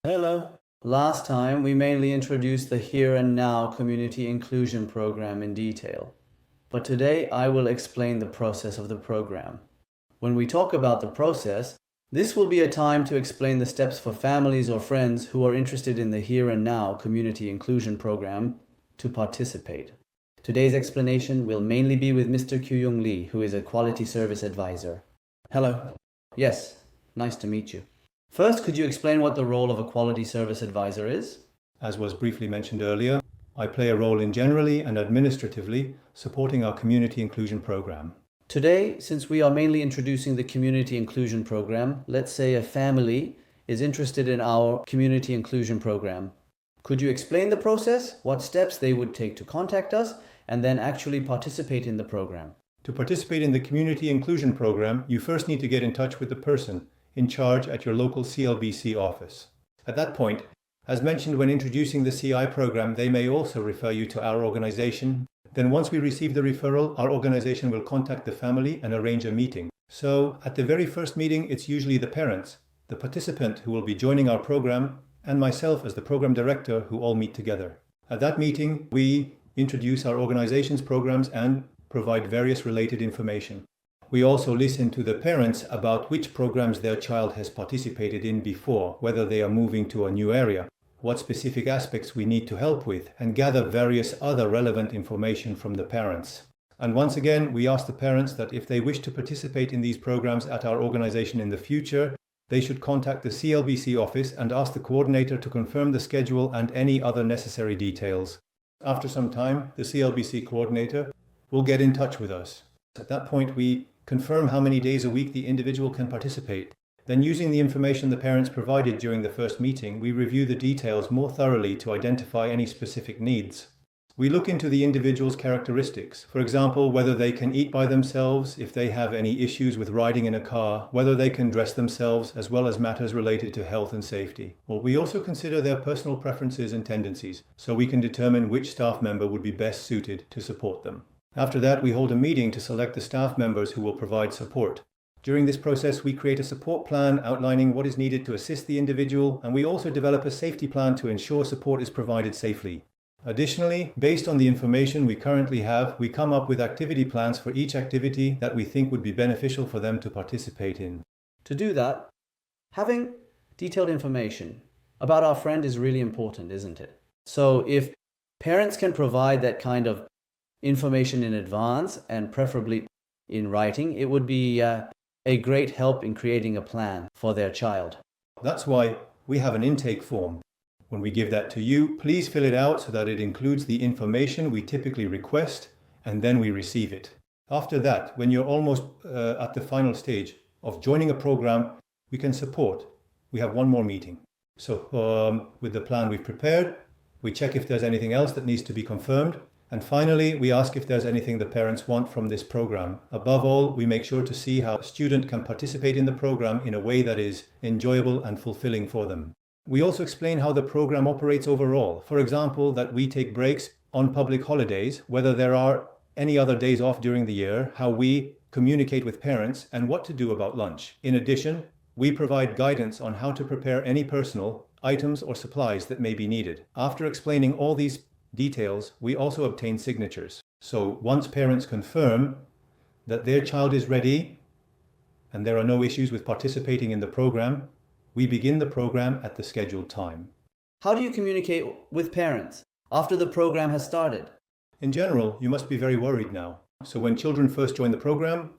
Hello. Last time, we mainly introduced the Here and Now Community Inclusion Program in detail. But today, I will explain the process of the program. When we talk about the process, this will be a time to explain the steps for families or friends who are interested in the Here and Now Community Inclusion Program to participate. Today's explanation will mainly be with Mr. Kyung Lee, who is a Quality Service Advisor. Hello. Yes, nice to meet you. First, could you explain what the role of a Quality Service Advisor is? As was briefly mentioned earlier, I play a role in generally and administratively supporting our community inclusion program. Today, since we are mainly introducing the Community Inclusion Program, let's say a family is interested in our Community Inclusion Program. Could you explain the process, what steps they would take to contact us, and then actually participate in the program? To participate in the community inclusion program, you first need to get in touch with the person in charge at your local CLBC office. At that point, as mentioned when introducing the CI program, they may also refer you to our organization. Then once we receive the referral, our organization will contact the family and arrange a meeting. So at the very first meeting, it's usually the parents, the participant who will be joining our program, and myself as the program director who all meet together. At that meeting, we introduce our organization's programs and provide various related information. We also listen to the parents about which programs their child has participated in before, whether they are moving to a new area, what specific aspects we need to help with, and gather various other relevant information from the parents. And once again, we ask the parents that if they wish to participate in these programs at our organization in the future, they should contact the CLBC office and ask the coordinator to confirm the schedule and any other necessary details. After some time, the CLBC coordinator will get in touch with us. At that point, we confirm how many days a week the individual can participate. Then, using the information the parents provided during the first meeting, we review the details more thoroughly to identify any specific needs. We look into the individual's characteristics, for example, whether they can eat by themselves, if they have any issues with riding in a car, whether they can dress themselves, as well as matters related to health and safety. Well, we also consider their personal preferences and tendencies, so we can determine which staff member would be best suited to support them. After that, we hold a meeting to select the staff members who will provide support. During this process, we create a support plan outlining what is needed to assist the individual, and we also develop a safety plan to ensure support is provided safely. Additionally, based on the information we currently have, we come up with activity plans for each activity that we think would be beneficial for them to participate in. To do that, having detailed information about our friend is really important, isn't it? So if parents can provide that kind of information in advance and preferably in writing, it would be a great help in creating a plan for their child. That's why we have an intake form. When we give that to you, please fill it out so that it includes the information we typically request, and then we receive it. After that, when you're almost at the final stage of joining a program we can support, we have one more meeting. So with the plan we've prepared, we check if there's anything else that needs to be confirmed. And finally, we ask if there's anything the parents want from this program. Above all, we make sure to see how a student can participate in the program in a way that is enjoyable and fulfilling for them. We also explain how the program operates overall. For example, that we take breaks on public holidays, whether there are any other days off during the year, how we communicate with parents, and what to do about lunch. In addition, we provide guidance on how to prepare any personal items or supplies that may be needed. After explaining all these details, we also obtain signatures. So once parents confirm that their child is ready and there are no issues with participating in the program, we begin the program at the scheduled time. How do you communicate with parents after the program has started? In general, you must be very worried now. So when children first join the program,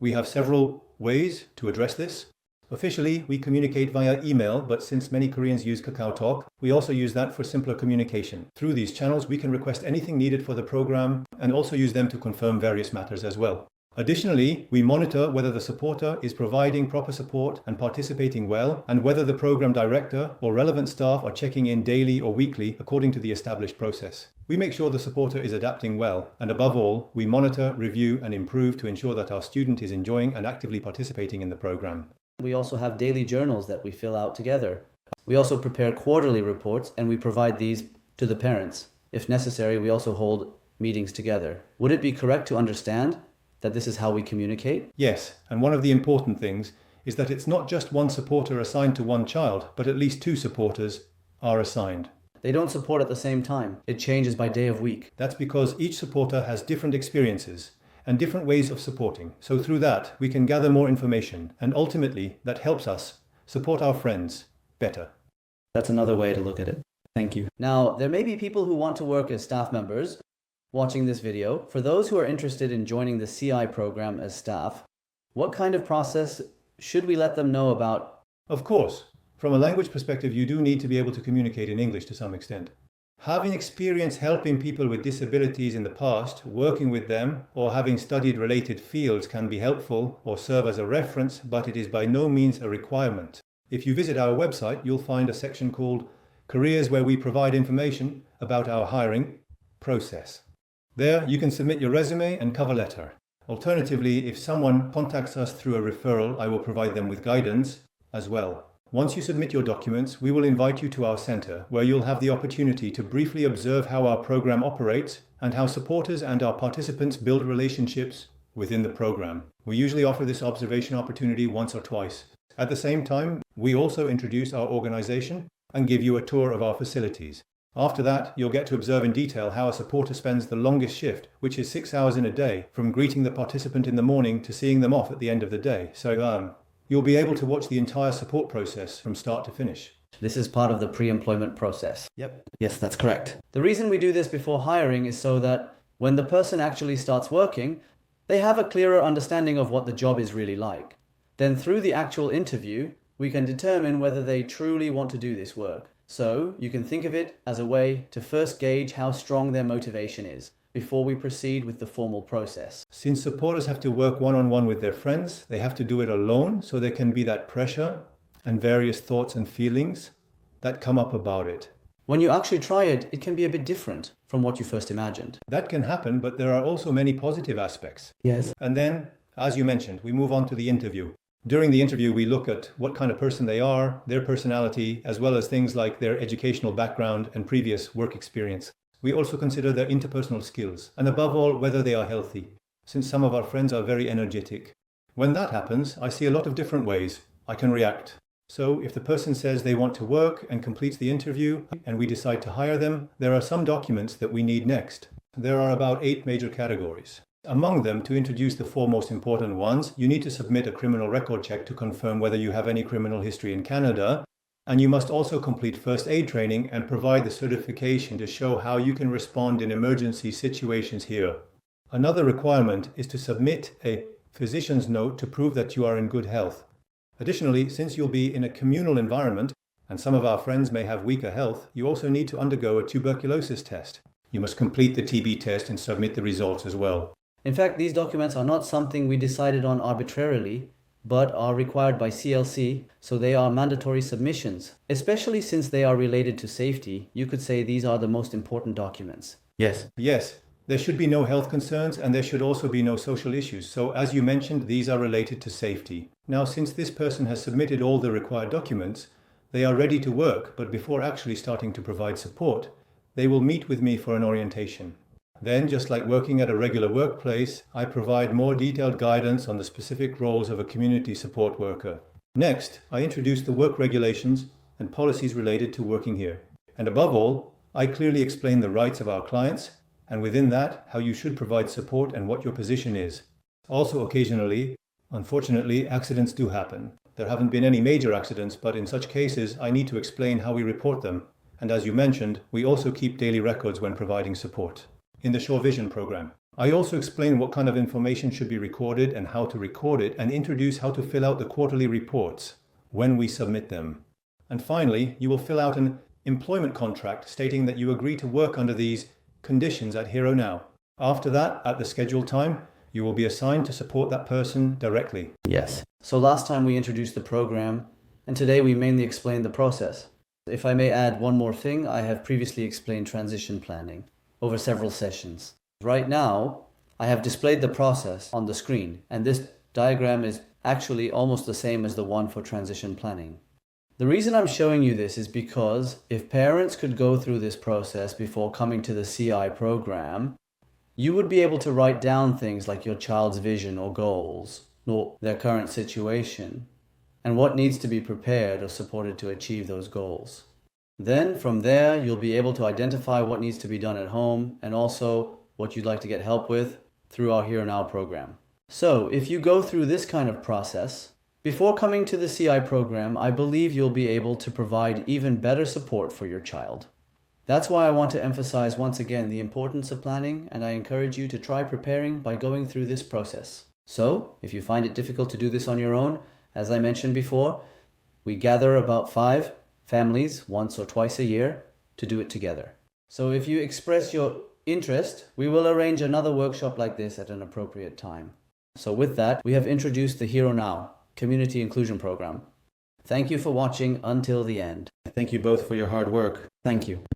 we have several ways to address this. Officially, we communicate via email, but since many Koreans use KakaoTalk, we also use that for simpler communication. Through these channels, we can request anything needed for the program and also use them to confirm various matters as well. Additionally, we monitor whether the supporter is providing proper support and participating well, and whether the program director or relevant staff are checking in daily or weekly according to the established process. We make sure the supporter is adapting well, and above all, we monitor, review, and improve to ensure that our student is enjoying and actively participating in the program. We also have daily journals that we fill out together. We also prepare quarterly reports, and we provide these to the parents. If necessary, we also hold meetings together. Would it be correct to understand that this is how we communicate? Yes, and one of the important things is that it's not just one supporter assigned to one child, but at least two supporters are assigned. They don't support at the same time. It changes by day of week. That's because each supporter has different experiences and different ways of supporting. So through that, we can gather more information, and ultimately that helps us support our friends better. That's another way to look at it. Thank you. Now, there may be people who want to work as staff members watching this video. For those who are interested in joining the CI program as staff, what kind of process should we let them know about? Of course, from a language perspective, you do need to be able to communicate in English to some extent. Having experience helping people with disabilities in the past, working with them, or having studied related fields can be helpful or serve as a reference, but it is by no means a requirement. If you visit our website, you'll find a section called Careers, where we provide information about our hiring process. There, you can submit your resume and cover letter. Alternatively, if someone contacts us through a referral, I will provide them with guidance as well. Once you submit your documents, we will invite you to our center, where you'll have the opportunity to briefly observe how our program operates and how supporters and our participants build relationships within the program. We usually offer this observation opportunity once or twice. At the same time, we also introduce our organization and give you a tour of our facilities. After that, you'll get to observe in detail how a supporter spends the longest shift, which is 6 hours in a day, from greeting the participant in the morning to seeing them off at the end of the day. So you'll be able to watch the entire support process from start to finish. This is part of the pre-employment process. Yep. Yes, that's correct. The reason we do this before hiring is so that when the person actually starts working, they have a clearer understanding of what the job is really like. Then through the actual interview, we can determine whether they truly want to do this work. So you can think of it as a way to first gauge how strong their motivation is before we proceed with the formal process. Since supporters have to work one-on-one with their friends, they have to do it alone, so there can be that pressure and various thoughts and feelings that come up about it. When you actually try it, it can be a bit different from what you first imagined. That can happen, but there are also many positive aspects. Yes. And then, as you mentioned, we move on to the interview. During the interview, we look at what kind of person they are, their personality, as well as things like their educational background and previous work experience. We also consider their interpersonal skills, and above all, whether they are healthy, since some of our friends are very energetic. When that happens, I see a lot of different ways I can react. So if the person says they want to work and completes the interview, and we decide to hire them, there are some documents that we need next. There are about 8 major categories. Among them, to introduce the 4 most important ones, you need to submit a criminal record check to confirm whether you have any criminal history in Canada, and you must also complete first aid training and provide the certification to show how you can respond in emergency situations here. Another requirement is to submit a physician's note to prove that you are in good health. Additionally, since you'll be in a communal environment, and some of our friends may have weaker health, you also need to undergo a tuberculosis test. You must complete the TB test and submit the results as well. In fact, these documents are not something we decided on arbitrarily, but are required by CLC, so they are mandatory submissions. Especially since they are related to safety, you could say these are the most important documents. Yes. Yes, there should be no health concerns, and there should also be no social issues. So as you mentioned, these are related to safety. Now, since this person has submitted all the required documents, they are ready to work, but before actually starting to provide support, they will meet with me for an orientation. Then, just like working at a regular workplace, I provide more detailed guidance on the specific roles of a community support worker. Next, I introduce the work regulations and policies related to working here. And above all, I clearly explain the rights of our clients, and within that, how you should provide support and what your position is. Also, occasionally, unfortunately, accidents do happen. There haven't been any major accidents, but in such cases, I need to explain how we report them. And as you mentioned, we also keep daily records when providing support. In the Shore Vision program, I also explain what kind of information should be recorded and how to record it, and introduce how to fill out the quarterly reports when we submit them. And finally, you will fill out an employment contract stating that you agree to work under these conditions at Hero Now. After that, at the scheduled time, you will be assigned to support that person directly. Yes. So last time we introduced the program, and today we mainly explained the process. If I may add one more thing, I have previously explained transition planning over several sessions. Right now, I have displayed the process on the screen, and this diagram is actually almost the same as the one for transition planning. The reason I'm showing you this is because if parents could go through this process before coming to the CI program, you would be able to write down things like your child's vision or goals, or their current situation, and what needs to be prepared or supported to achieve those goals. Then, from there, you'll be able to identify what needs to be done at home and also what you'd like to get help with through our Here and Now program. So, if you go through this kind of process, before coming to the CI program, I believe you'll be able to provide even better support for your child. That's why I want to emphasize once again the importance of planning, and I encourage you to try preparing by going through this process. So, if you find it difficult to do this on your own, as I mentioned before, we gather about 5 families once or twice a year to do it together. So if you express your interest, we will arrange another workshop like this at an appropriate time. So with that, we have introduced the Here and Now Community Inclusion Program. Thank you for watching until the end. Thank you both for your hard work. Thank you.